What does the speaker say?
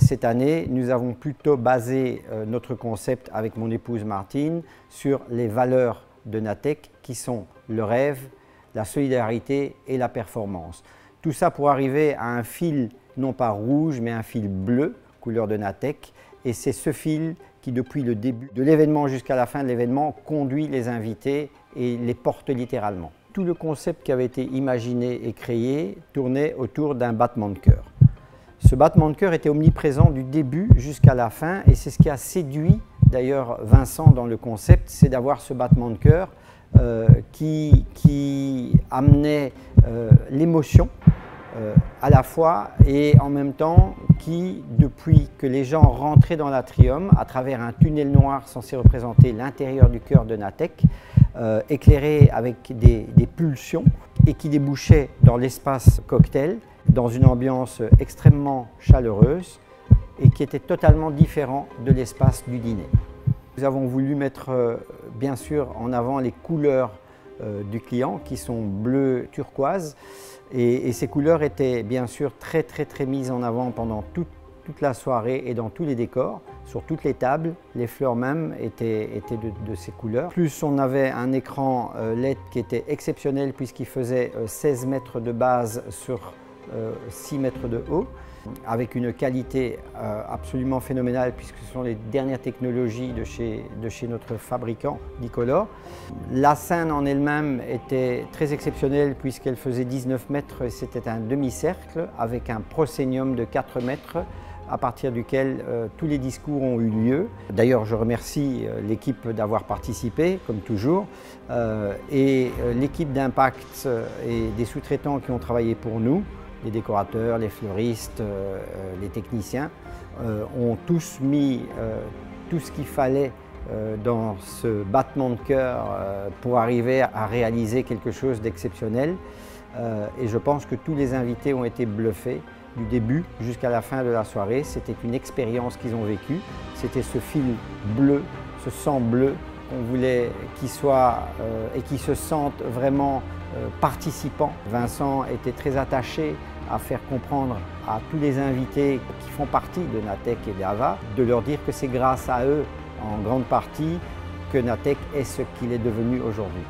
cette année, nous avons plutôt basé notre concept avec mon épouse Martine sur les valeurs de Natech qui sont le rêve, la solidarité et la performance. Tout ça pour arriver à un fil non pas rouge mais un fil bleu, couleur de Natech, et c'est ce fil qui depuis le début de l'événement jusqu'à la fin de l'événement conduit les invités et les porte littéralement. Tout le concept qui avait été imaginé et créé tournait autour d'un battement de cœur. Ce battement de cœur était omniprésent du début jusqu'à la fin et c'est ce qui a séduit d'ailleurs Vincent dans le concept, c'est d'avoir ce battement de cœur qui amenait l'émotion à la fois et en même temps qui, depuis que les gens rentraient dans l'atrium à travers un tunnel noir censé représenter l'intérieur du cœur de Natech, éclairé avec des pulsions et qui débouchait dans l'espace cocktail, dans une ambiance extrêmement chaleureuse et qui était totalement différent de l'espace du dîner. Nous avons voulu mettre bien sûr en avant les couleurs du client qui sont bleu turquoise et ces couleurs étaient bien sûr très mises en avant pendant toute la soirée et dans tous les décors, sur toutes les tables, les fleurs même étaient de ces couleurs. Plus on avait un écran LED qui était exceptionnel puisqu'il faisait 16 mètres de base sur 6 mètres de haut, avec une qualité absolument phénoménale puisque ce sont les dernières technologies de chez notre fabricant Nicolor. La scène en elle-même était très exceptionnelle puisqu'elle faisait 19 mètres et c'était un demi-cercle avec un proscénium de 4 mètres à partir duquel tous les discours ont eu lieu. D'ailleurs, je remercie l'équipe d'avoir participé, comme toujours, et l'équipe d'Impact et des sous-traitants qui ont travaillé pour nous, les décorateurs, les fleuristes, les techniciens, ont tous mis tout ce qu'il fallait dans ce battement de cœur pour arriver à réaliser quelque chose d'exceptionnel. Et je pense que tous les invités ont été bluffés du début jusqu'à la fin de la soirée. C'était une expérience qu'ils ont vécue. C'était ce fil bleu, ce sang bleu qu'on voulait qu'il soit et qu'ils se sentent vraiment participants. Vincent était très attaché à faire comprendre à tous les invités qui font partie de Natech et d'AVA, de leur dire que c'est grâce à eux, en grande partie, que Natech est ce qu'il est devenu aujourd'hui.